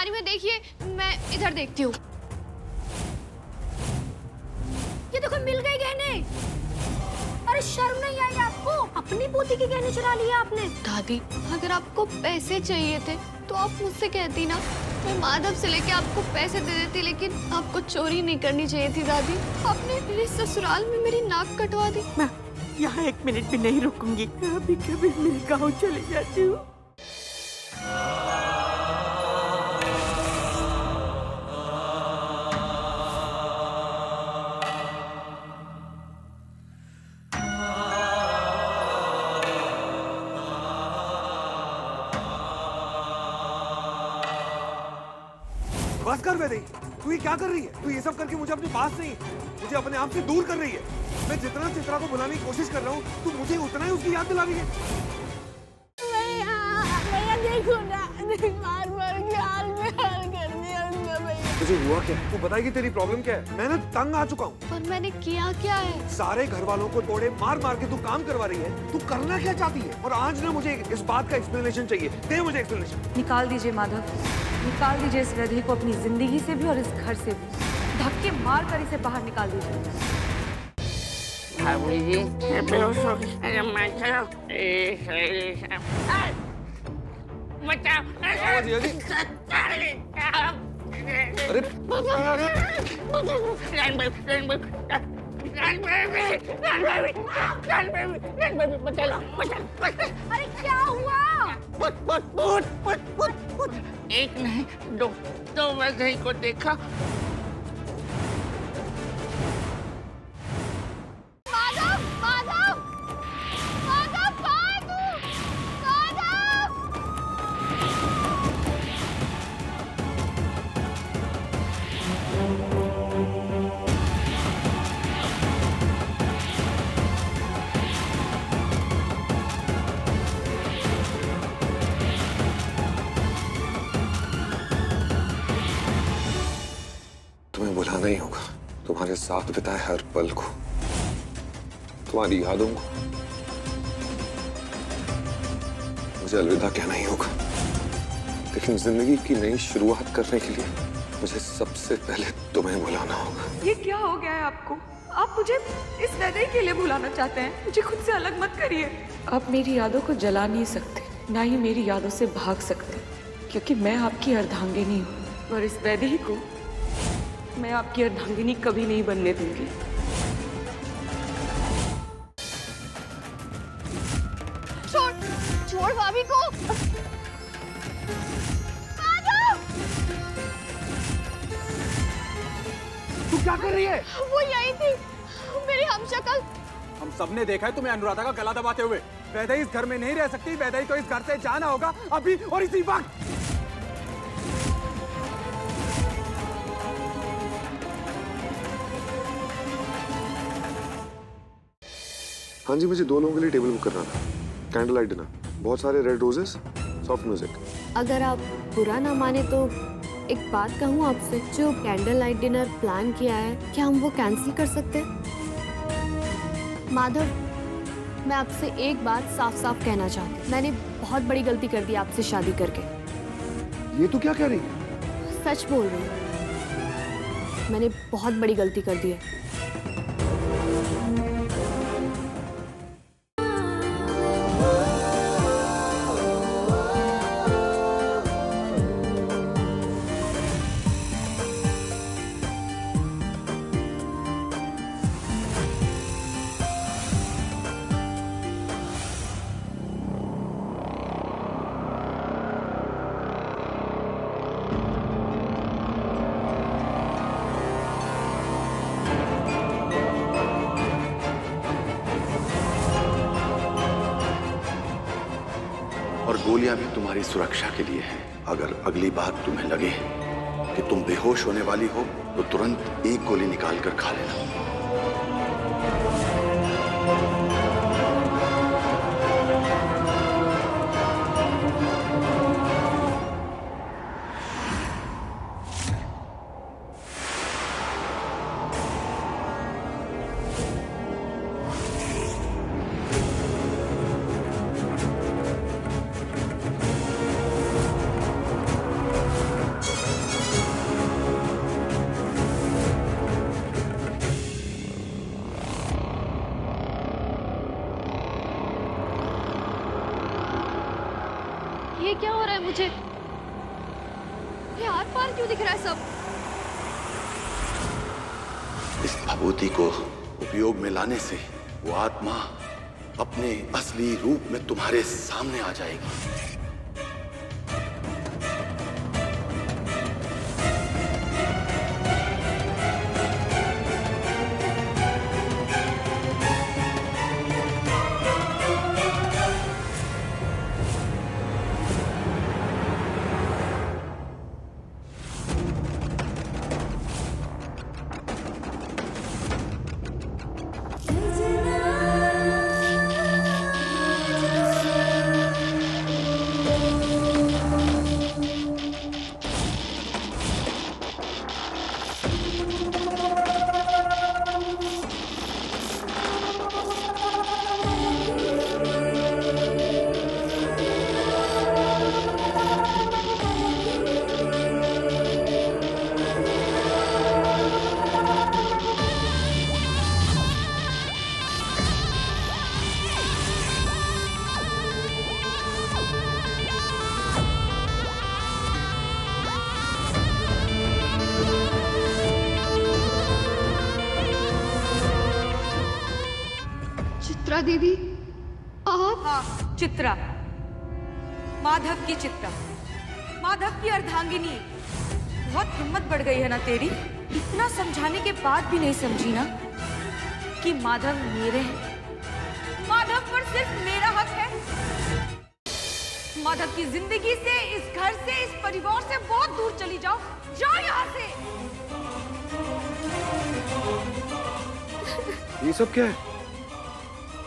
अलमारी में देखिए, मैं इधर देखती हूँ। ये देखो मिल गए गहने। अरे शर्म नहीं आई आपको? अपनी पोती के गहने चुरा लिए आपने। दादी, अगर आपको पैसे चाहिए थे तो आप मुझसे कहती ना, मैं माधव से लेके आपको पैसे दे देती, लेकिन आपको चोरी नहीं करनी चाहिए थी दादी। आपने मेरे ससुराल में मेरी नाक कटवा दी। मैं यहाँ 1 मिनट भी नहीं रुकूंगी। कभी कभी मेरे गाँव चली जाती हूँ। बस कर वैदेही, तू ये क्या कर रही है? तू ये सब करके मुझे अपने पास नहीं, मुझे अपने आप से दूर कर रही है। मैं जितना चित्रा को बुलाने की कोशिश कर रहा हूँ, तू मुझे उतना ही उसकी याद दिला रही है। भैया देखो ना, मार मार के हाल में हाल कर दिया उसने भैया। तुझे हुआ क्या? तू बताएगी तेरी प्रॉब्लम क्या है? मैं ना तंग आ चुका हूँ। पर मैंने किया क्या है? सारे घर वालों को तोड़े मार मार के तू काम करवा रही है। तू करना क्या चाहती है? और आज ना मुझे इस बात का एक्सप्लेनेशन चाहिए। दे मुझे एक्सप्लेनेशन। निकाल दीजिए माधव, निकाल दीजिए इस वैदेही को अपनी जिंदगी से भी और इस घर से भी। धक्के मार कर इसे बाहर निकाल दीजिए। भाभी जी, मैं बेहोश हो गई। अरे बचाओ, बचाओ। जी, जी। अरे अरे क्या हुआ? एक नहीं दो वैदेही को देखा। माधव, माधव, माधव, कहाँ है तू? माधव! तुम्हें बुलाना ही होगा। तुम्हारे साथ बिताए हर पल को, तुम्हारी यादों को मुझे अलविदा कहना ही होगा। लेकिन जिंदगी की नई शुरुआत करने के लिए मुझे सबसे पहले तुम्हें बुलाना होगा। ये क्या हो गया है आपको? आप मुझे इस वैदेही के लिए बुलाना चाहते हैं? मुझे खुद से अलग मत करिए। आप मेरी यादों को जला नहीं सकते, ना ही मेरी यादों से भाग सकते, क्योंकि मैं आपकी अर्धांगिनी हूँ। और इस वैदेही को मैं आपकी अर्धांगिनी कभी नहीं बनने दूंगी। छोड़, छोड़ भाभी को। माधव! तू क्या कर रही है? वो यही थी, मेरी हमशक्ल। हम सबने देखा है तुम्हें अनुराधा का गला दबाते हुए। वैदेही इस घर में नहीं रह सकती। वैदेही को इस घर से जाना होगा अभी और इसी वक्त। हाँ जी, मुझे 2 लोगों के लिए टेबल बुक करना था। कैंडल लाइट डिनर, बहुत सारे रेड रोजेस, सॉफ्ट म्यूजिक। अगर आप बुरा ना माने तो एक बात कहूँ आपसे, जो कैंडल लाइट डिनर प्लान किया है, क्या हम वो कैंसिल कर सकते हैं? माधव, मैं आपसे एक बात साफ साफ कहना चाहती हूँ। मैंने बहुत बड़ी गलती कर दी आपसे शादी करके। ये तू क्या कह रही है? सच बोल रही हूँ, मैंने बहुत बड़ी गलती कर दी है। और गोलियां भी तुम्हारी सुरक्षा के लिए है। अगर अगली बार तुम्हें लगे कि तुम बेहोश होने वाली हो तो तुरंत एक गोली निकाल कर खा लेना। ये क्या हो रहा है मुझे? ये आर पार क्यों दिख रहा है सब? इस भभूति को उपयोग में लाने से वो आत्मा अपने असली रूप में तुम्हारे सामने आ जाएगी। चित्रा दीदी, आप? हाँ, चित्रा, माधव की चित्रा, माधव की अर्धांगिनी। बहुत हिम्मत बढ़ गई है ना तेरी? इतना समझाने के बाद भी नहीं समझी ना कि माधव मेरे हैं। माधव पर सिर्फ मेरा हक है। माधव की जिंदगी से, इस घर से, इस परिवार से बहुत दूर चली जाओ। जाओ यहाँ से। ये सब क्या है?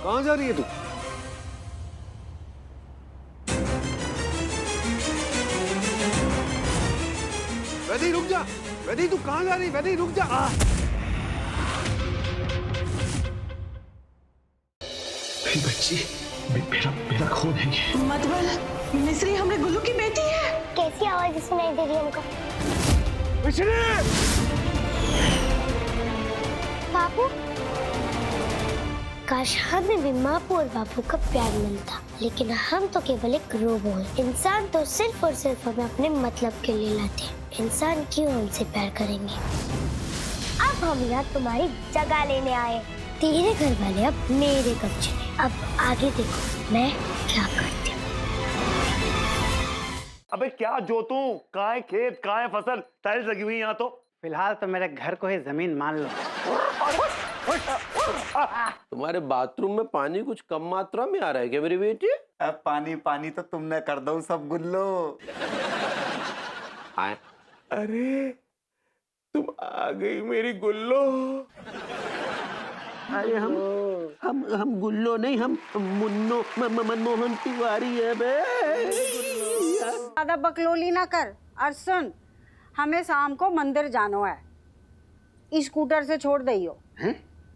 कहां जा रही है तू? वैदेही रुक जा। वैदेही तू कहां जा रही है? वैदेही रुक जा। मेरी बच्ची, मेरा खून है ये। मतबल मिस्री हमने गुल्लू की बेटी है। कैसी आवाज सुनाई दे रही है हमको? बाबू, काश हमें भी माँ और बापू का प्यार मिलता, लेकिन हम तो केवल एक रोबो हैं। इंसान तो सिर्फ और सिर्फ हमें अपने मतलब के लिए लाते हैं। इंसान क्यों हमसे प्यार करेंगे? अब हम यहाँ तुम्हारी जगह लेने आए। तेरे घर वाले अब मेरे कब्जे में। अब आगे देखो मैं क्या करती हूँ। अबे क्या जोतूं? कहाँ है खेत, कहाँ है फसल? टाइल्स लगी हुई यहाँ तो। फिलहाल तो मेरे घर को ही जमीन मान लो। तुम्हारे बाथरूम में पानी कुछ कम मात्रा में आ रहा है क्या मेरी बेटी? अब पानी पानी तो तुमने कर दो सब गुल्लो। अरे तुम आ गई मेरी गुल्लो। अरे हम गुल्लो नहीं, हम मुन्नो मनमोहन तिवारी है बे। ज्यादा बकलोली ना कर और सुन, हमें शाम को मंदिर जाना है। स्कूटर से छोड़ दइयो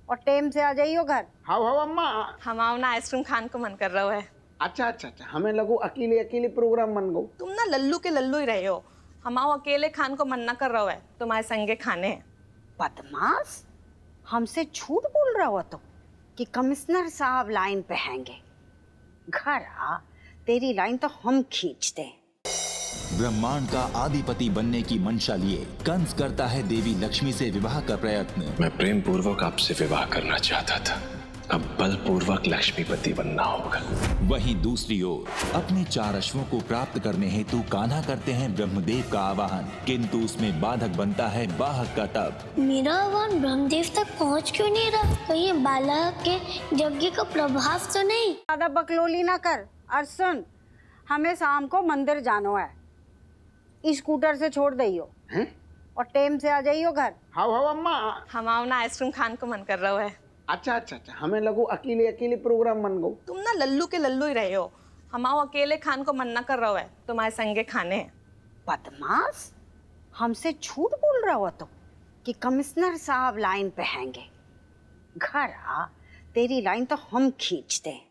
और टाइम से आ जाइयो घर। हाउ अम्मा। हम आओ ना, आइसक्रीम खान को मन कर रहा है। अच्छा, हमें लगो अकेले प्रोग्राम बन गो। तुम ना लल्लू के लल्लू ही रहे हो। हम आओ अकेले खान को मन ना कर रहा है, तुम्हारे संगे खाने हैं। बदमाश, हमसे झूठ बोल रहा हो तो कि कमिश्नर साहब लाइन पे हैंगे। घर आ, तेरी लाइन तो हम खींचते हैं। ब्रह्मांड का आदिपति बनने की मंशा लिए कंस करता है देवी लक्ष्मी से विवाह का प्रयत्न। मैं प्रेम पूर्वक आपसे विवाह करना चाहता था, अब बलपूर्वक लक्ष्मीपति बनना होगा। वहीं दूसरी ओर अपने 4 अश्वों को प्राप्त करने हेतु कान्हा करते हैं ब्रह्मदेव का आवाहन, किंतु उसमें बाधक बनता है वाहक का तप। मेरा आह्वान ब्रह्मदेव तक पहुंच क्यों नहीं रहा? कहीं बालक के यज्ञ का प्रभाव तो नहीं? ज्यादा बकलोली ना कर और सुन, हमें शाम को मंदिर जाना है। स्कूटर से छोड़ दइयो और टाइम से आ जाइयो घर। हाउ अम्मा। हम आओ ना, आइसक्रीम खान को मन कर रहा है। अच्छा, हमें लगो अकेले प्रोग्राम बन गो। तुम ना लल्लू के लल्लू ही रहे हो। हम आओ अकेले खान को मन ना कर रहा है, तुम्हारे संगे खाने हैं। बदमाश, हमसे झूठ बोल रहा हो तो कि कमिश्नर साहब लाइन पे हैंगे। घर आ, तेरी लाइन तो हम खींचते हैं।